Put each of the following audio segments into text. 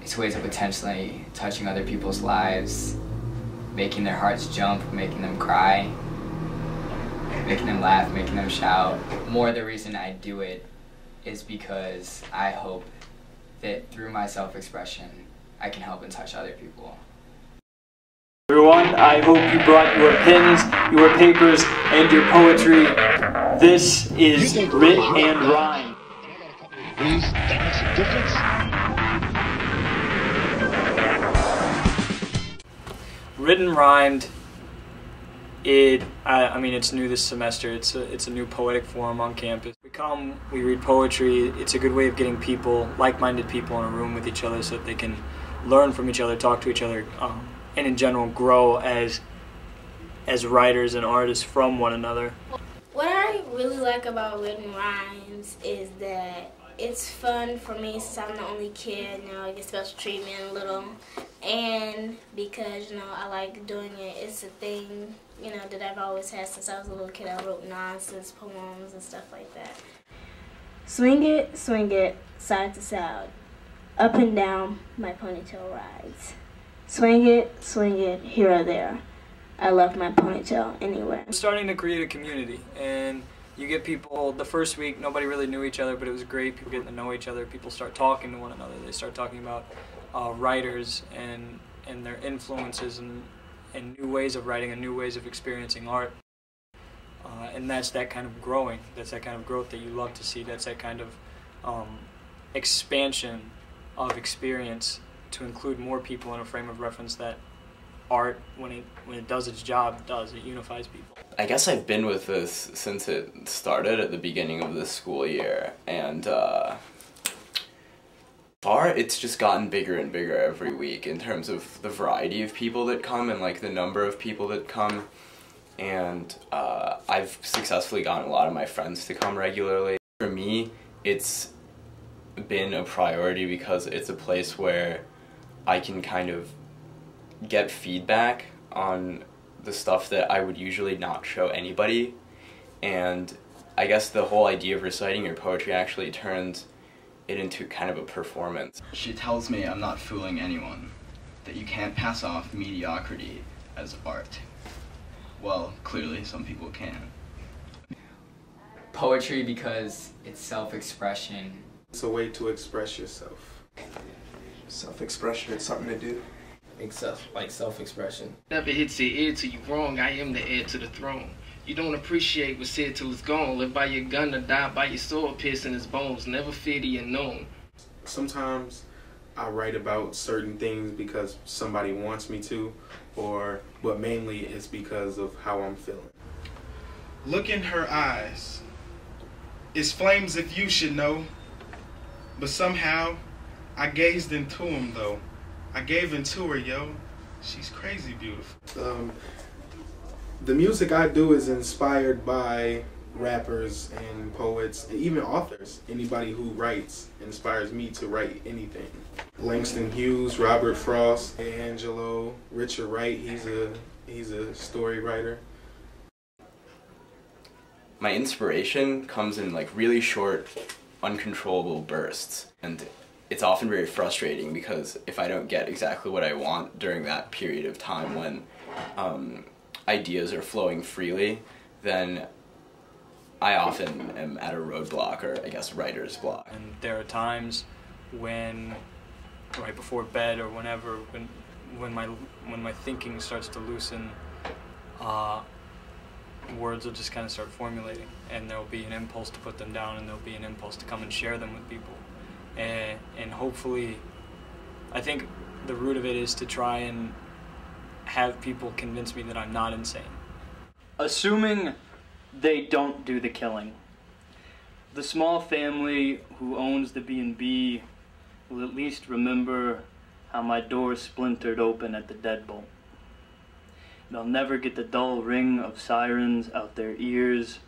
its ways of potentially touching other people's lives, making their hearts jump, making them cry, making them laugh, making them shout. More the reason I do it is because I hope that through my self-expression, I can help and touch other people. Everyone, I hope you brought your pens, your papers, and your poetry. This is Writ and Rhyme. Please, that makes a difference. Writ and Rhymed. I mean, it's new this semester. It's a new poetic forum on campus. We come, we read poetry. It's a good way of getting people, like-minded people, in a room with each other so that they can learn from each other, talk to each other, and in general grow as writers and artists from one another. What I really like about Writ and Rhymes is that it's fun for me since I'm the only kid, you know, I get special treatment a little, and because, you know, I like doing it. It's a thing, you know, that I've always had since I was a little kid. I wrote nonsense poems and stuff like that. Swing it, side to side, up and down my ponytail rides. Swing it, here or there. I love my ponytail anywhere. I'm starting to create a community, and you get people, the first week nobody really knew each other, but it was great. People getting to know each other, people start talking to one another. They start talking about writers and their influences and new ways of writing and new ways of experiencing art. And that's that kind of growing, that's that kind of growth that you love to see, that's that kind of expansion of experience to include more people in a frame of reference that art, when it does its job, it unifies people. I guess I've been with this since it started at the beginning of this school year, and it's just gotten bigger and bigger every week in terms of the variety of people that come and like the number of people that come, and I've successfully gotten a lot of my friends to come regularly. For me, it's been a priority because it's a place where I can kind of get feedback on the stuff that I would usually not show anybody, and I guess the whole idea of reciting your poetry actually turns it into kind of a performance. She tells me I'm not fooling anyone, that you can't pass off mediocrity as art. Well, clearly some people can. Poetry because it's self-expression. It's a way to express yourself. Self-expression, it's something to do. Like self-expression. Never hits your ear till you wrong. I am the heir to the throne. You don't appreciate what's said till it's gone. Live by your gun or die by your sword, piercing his bones. Never fear the unknown. Sometimes I write about certain things because somebody wants me to, but mainly it's because of how I'm feeling. Look in her eyes. It's flames if you should know. But somehow, I gazed into them though. I gave into her, yo. She's crazy beautiful. The music I do is inspired by rappers and poets, and even authors. Anybody who writes inspires me to write anything. Langston Hughes, Robert Frost, Angelo, Richard Wright, he's a story writer. My inspiration comes in like really short, uncontrollable bursts, and it's often very frustrating because if I don't get exactly what I want during that period of time when ideas are flowing freely, then I often am at a roadblock, or I guess writer's block. And there are times when, right before bed or whenever, when my thinking starts to loosen, words will just kind of start formulating, and there'll be an impulse to put them down, and there'll be an impulse to come and share them with people. And hopefully, I think the root of it is to try and have people convince me that I'm not insane. Assuming they don't do the killing, the small family who owns the B&B will at least remember how my door splintered open at the deadbolt. They'll never get the dull ring of sirens out their ears.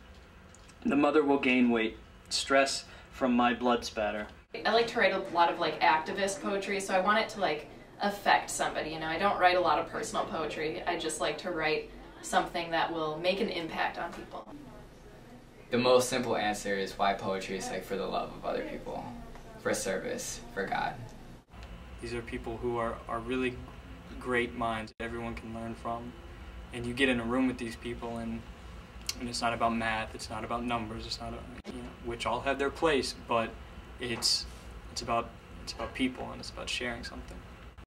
The mother will gain weight, stress from my blood spatter. I like to write a lot of like activist poetry, so I want it to like affect somebody, you know. I don't write a lot of personal poetry. I just like to write something that will make an impact on people. The most simple answer is why poetry is like for the love of other people, for service, for God. These are people who are really great minds that everyone can learn from. And you get in a room with these people, and it's not about math, it's not about numbers, it's not, which all have their place, but it's about people, and it's about sharing something.